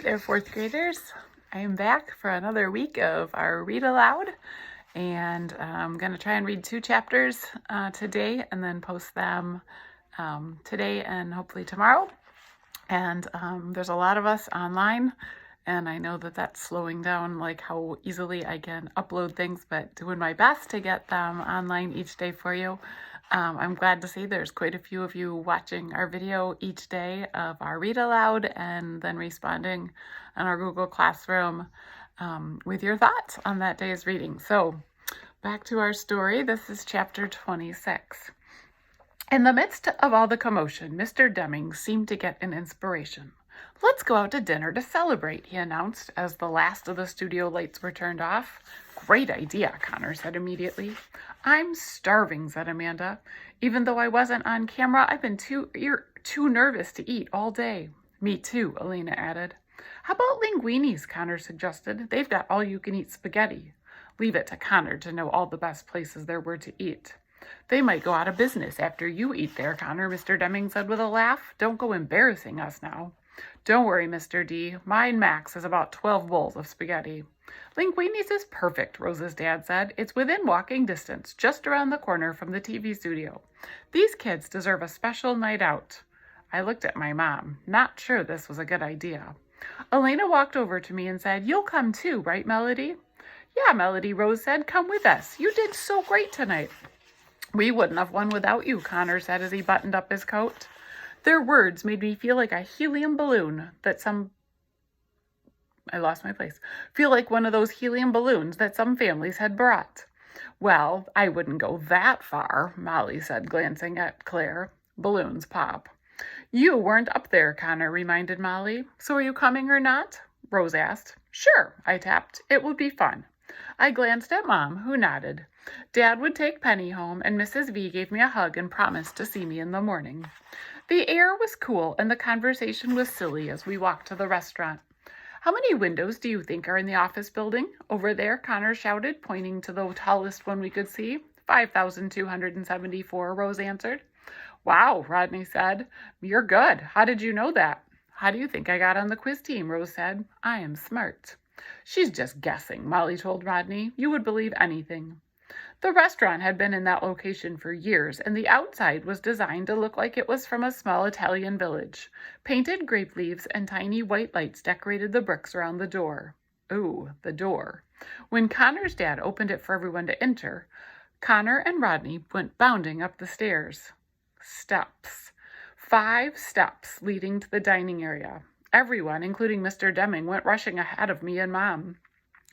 there, fourth graders. I am back for another week of our Read Aloud, and I'm going to try and read 2 chapters today and then post them today and hopefully tomorrow. And there's a lot of us online, and I know that that's slowing down like how easily I can upload things, but doing my best to get them online each day for you. I'm glad to see there's quite a few of you watching our video each day of our Read Aloud and then responding on our Google Classroom with your thoughts on that day's reading. So back to our story. This is chapter 26. In the midst of all the commotion, Mr. Deming seemed to get an inspiration. "Let's go out to dinner to celebrate," he announced as the last of the studio lights were turned off. "Great idea," Connor said immediately. "I'm starving," said Amanda. "Even though I wasn't on camera, I've been too nervous to eat all day." "Me too," Elena added. "How about linguinis?" Connor suggested. "They've got all-you-can-eat spaghetti." Leave it to Connor to know all the best places there were to eat. "They might go out of business after you eat there, Connor," Mr. Deming said with a laugh. "Don't go embarrassing us now." "Don't worry, Mr. D. Mine max is about 12 bowls of spaghetti." "Linguini's is perfect," Rose's dad said. "It's within walking distance, just around the corner from the TV studio. These kids deserve a special night out." I looked at my mom, not sure this was a good idea. Elena walked over to me and said, "You'll come too, right, Melody?" "Yeah, Melody," Rose said. "Come with us. You did so great tonight." "We wouldn't have won without you," Connor said as he buttoned up his coat. Their words made me feel like a helium balloon feel like one of those helium balloons that some families had brought. "Well, I wouldn't go that far," Molly said, glancing at Claire. "Balloons pop." "You weren't up there," Connor reminded Molly. "So are you coming or not?" Rose asked. "Sure," I tapped. "It would be fun." I glanced at Mom, who nodded. Dad would take Penny home, and Mrs. V gave me a hug and promised to see me in the morning. The air was cool, and the conversation was silly as we walked to the restaurant. "How many windows do you think are in the office building?" "Over there," Connor shouted, pointing to the tallest one we could see. 5,274, Rose answered. "Wow," Rodney said. "You're good. How did you know that?" "How do you think I got on the quiz team?" Rose said. "I am smart." "She's just guessing," Molly told Rodney. "You would believe anything." The restaurant had been in that location for years, and the outside was designed to look like it was from a small Italian village. Painted grape leaves and tiny white lights decorated the bricks around the door. Ooh, the door. When Connor's dad opened it for everyone to enter, Connor and Rodney went bounding up the stairs. Steps. 5 steps leading to the dining area. Everyone, including Mr. Deming, went rushing ahead of me and Mom.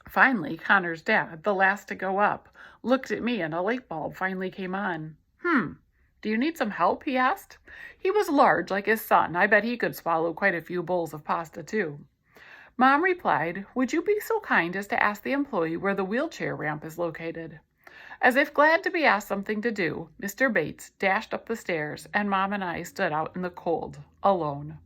Finally, Connor's dad, the last to go up, looked at me and a light bulb finally came on. "Do you need some help?" he asked. He was large like his son. I bet he could swallow quite a few bowls of pasta too. Mom replied, "Would you be so kind as to ask the employee where the wheelchair ramp is located?" As if glad to be asked something to do, Mr. Bates dashed up the stairs, and Mom and I stood out in the cold, alone.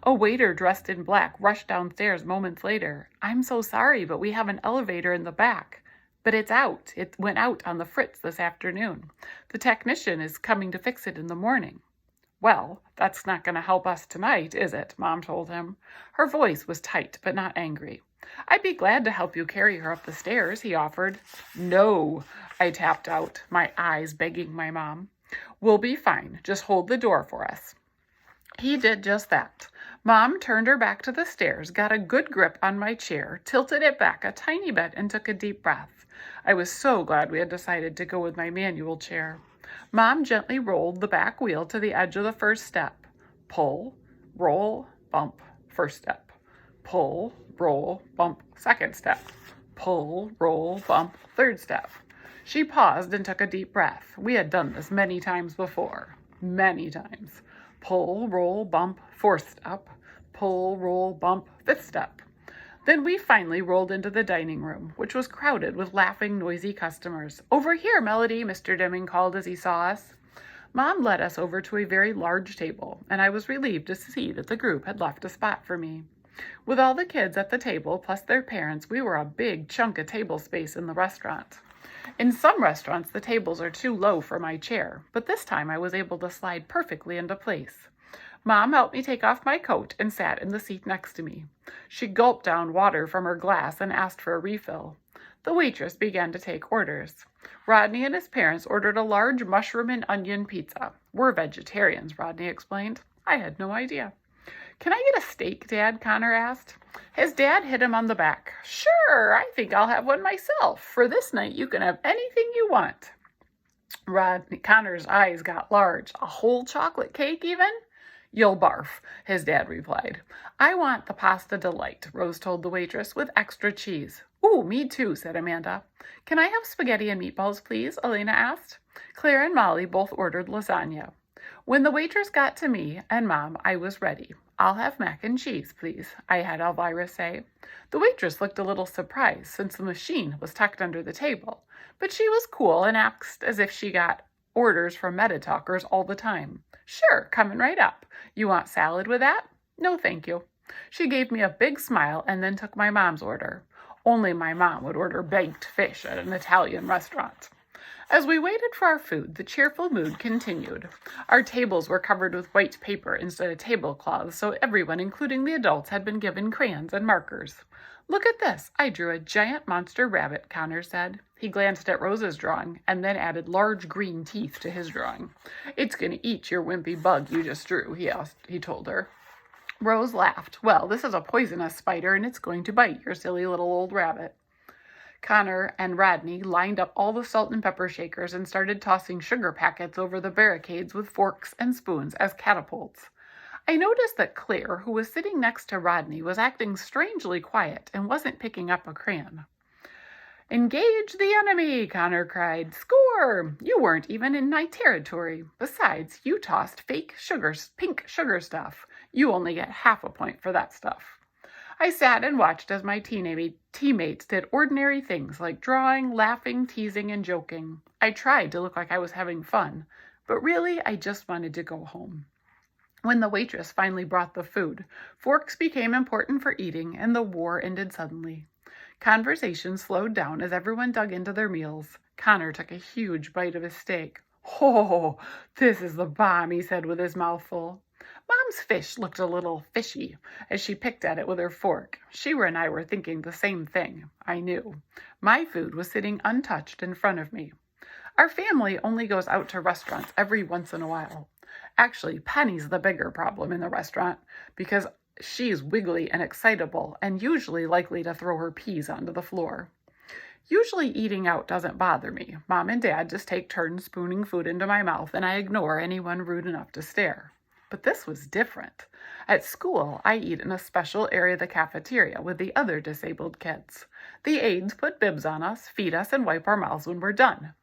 A waiter dressed in black rushed downstairs moments later. "I'm so sorry, but we have an elevator in the back." "But it's out. It went out on the fritz this afternoon. The technician is coming to fix it in the morning." "Well, that's not going to help us tonight, is it?" Mom told him. Her voice was tight, but not angry. "I'd be glad to help you carry her up the stairs," he offered. "No," I tapped out, my eyes begging my mom. "We'll be fine. Just hold the door for us." He did just that. Mom turned her back to the stairs, got a good grip on my chair, tilted it back a tiny bit, and took a deep breath. I was so glad we had decided to go with my manual chair. Mom gently rolled the back wheel to the edge of the first step. Pull, roll, bump, first step. Pull, roll, bump, second step. Pull, roll, bump, third step. She paused and took a deep breath. We had done this many times before. Many times. Pull, roll, bump, fourth step. Pull, roll, bump, fifth step. Then we finally rolled into the dining room, which was crowded with laughing, noisy customers. "Over here, Melody," Mr. Deming called as he saw us. Mom led us over to a very large table, and I was relieved to see that the group had left a spot for me. With all the kids at the table, plus their parents, we were a big chunk of table space in the restaurant. In some restaurants, the tables are too low for my chair, but this time I was able to slide perfectly into place. Mom helped me take off my coat and sat in the seat next to me. She gulped down water from her glass and asked for a refill. The waitress began to take orders. Rodney and his parents ordered a large mushroom and onion pizza. We're vegetarians, Rodney explained. I had no idea. Can I get a steak, Dad? Connor asked. His dad hit him on the back. Sure, I think I'll have one myself. For this night, you can have anything you want. Connor's eyes got large. A whole chocolate cake, even? You'll barf, his dad replied. I want the pasta delight, Rose told the waitress, with extra cheese. Ooh, me too, said Amanda. Can I have spaghetti and meatballs, please? Elena asked. Claire and Molly both ordered lasagna. When the waitress got to me and Mom, I was ready. I'll have mac and cheese, please, I had Elvira say. The waitress looked a little surprised since the machine was tucked under the table, but she was cool and acted as if she got orders from meta-talkers all the time. Sure, coming right up. You want salad with that? No, thank you. She gave me a big smile and then took my mom's order. Only my mom would order baked fish at an Italian restaurant. As we waited for our food, the cheerful mood continued. Our tables were covered with white paper instead of tablecloths, so everyone, including the adults, had been given crayons and markers. Look at this. I drew a giant monster rabbit, Connor said. He glanced at Rose's drawing and then added large green teeth to his drawing. It's going to eat your wimpy bug you just drew, he told her. Rose laughed. Well, this is a poisonous spider and it's going to bite your silly little old rabbit. Connor and Rodney lined up all the salt and pepper shakers and started tossing sugar packets over the barricades with forks and spoons as catapults. I noticed that Claire, who was sitting next to Rodney, was acting strangely quiet and wasn't picking up a crayon. Engage the enemy, Connor cried. Score! You weren't even in my territory. Besides, you tossed pink sugar stuff. You only get half a point for that stuff. I sat and watched as my teammates did ordinary things like drawing, laughing, teasing, and joking. I tried to look like I was having fun, but really I just wanted to go home. When the waitress finally brought the food, forks became important for eating and the war ended suddenly. Conversation slowed down as everyone dug into their meals. Connor took a huge bite of his steak. Oh, this is the bomb, he said with his mouth full. Mom's fish looked a little fishy as she picked at it with her fork. Sheila and I were thinking the same thing. I knew. My food was sitting untouched in front of me. Our family only goes out to restaurants every once in a while. Actually, Penny's the bigger problem in the restaurant because she's wiggly and excitable and usually likely to throw her peas onto the floor. Usually eating out doesn't bother me. Mom and Dad just take turns spooning food into my mouth and I ignore anyone rude enough to stare. But this was different. At school, I eat in a special area of the cafeteria with the other disabled kids. The aides put bibs on us, feed us, and wipe our mouths when we're done.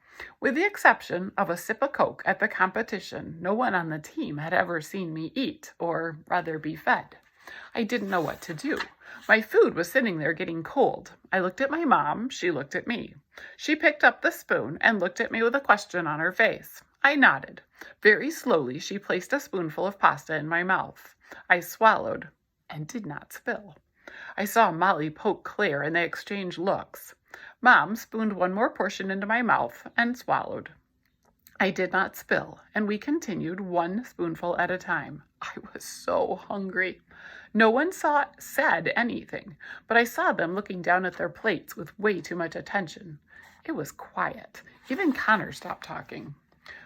With the exception of a sip of Coke at the competition, no one on the team had ever seen me eat, or rather be fed. I didn't know what to do. My food was sitting there getting cold. I looked at my mom. She looked at me. She picked up the spoon and looked at me with a question on her face. I nodded. Very slowly, she placed a spoonful of pasta in my mouth. I swallowed and did not spill. I saw Molly poke Claire and they exchanged looks. Mom spooned one more portion into my mouth and swallowed. I did not spill, and we continued one spoonful at a time. I was so hungry. No one said anything, but I saw them looking down at their plates with way too much attention. It was quiet. Even Connor stopped talking.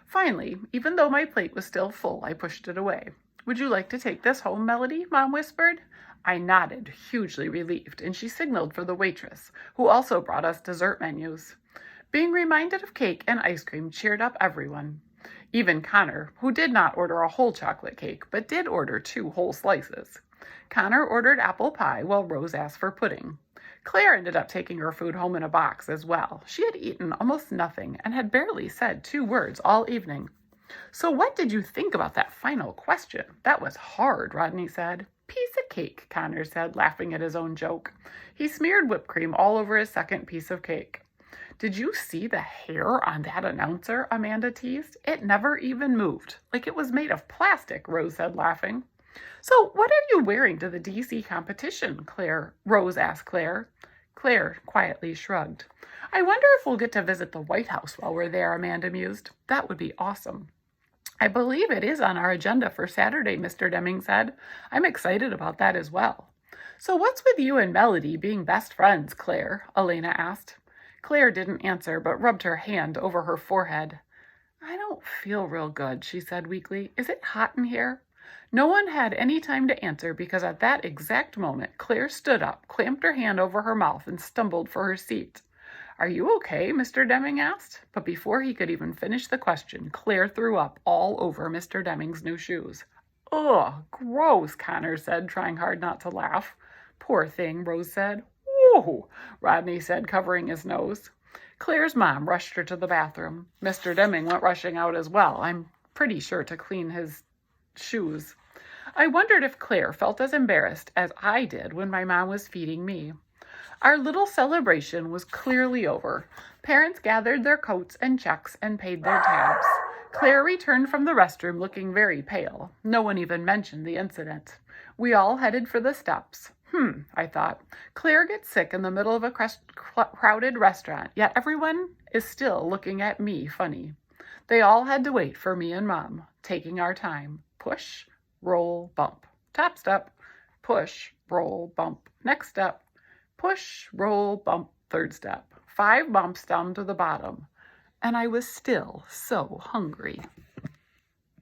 Finally, even though my plate was still full, I pushed it away. Would you like to take this home, Melody? Mom whispered. I nodded, hugely relieved, and she signaled for the waitress, who also brought us dessert menus. Being reminded of cake and ice cream cheered up everyone. Even Connor, who did not order a whole chocolate cake, but did order 2 whole slices. Connor ordered apple pie while Rose asked for pudding. Claire ended up taking her food home in a box as well. She had eaten almost nothing and had barely said 2 words all evening. So what did you think about that final question? That was hard, Rodney said. Piece of cake, Connor said, laughing at his own joke. He smeared whipped cream all over his second piece of cake. Did you see the hair on that announcer? Amanda teased. It never even moved, like it was made of plastic, Rose said, laughing. So what are you wearing to the DC competition? Rose asked Claire. Claire quietly shrugged. I wonder if we'll get to visit the White House while we're there, Amanda mused. That would be awesome. I believe it is on our agenda for Saturday, Mr. Deming said. I'm excited about that as well. So what's with you and Melody being best friends, Claire? Elena asked. Claire didn't answer, but rubbed her hand over her forehead. I don't feel real good, she said weakly. Is it hot in here? No one had any time to answer because at that exact moment, Claire stood up, clamped her hand over her mouth, and stumbled for her seat. Are you okay? Mr. Deming asked. But before he could even finish the question, Claire threw up all over Mr. Deming's new shoes. Ugh, gross, Connor said, trying hard not to laugh. Poor thing, Rose said. Whoa, Rodney said, covering his nose. Claire's mom rushed her to the bathroom. Mr. Deming went rushing out as well, I'm pretty sure to clean his shoes. I wondered if Claire felt as embarrassed as I did when my mom was feeding me. Our little celebration was clearly over. Parents gathered their coats and checks and paid their tabs. Claire returned from the restroom looking very pale. No one even mentioned the incident. We all headed for the steps. I thought. Claire gets sick in the middle of a crowded restaurant, yet everyone is still looking at me funny. They all had to wait for me and Mom, taking our time. Push, roll, bump. Top step. Push, roll, bump. Next step. Push, roll, bump. Third step. 5 bumps down to the bottom. And I was still so hungry.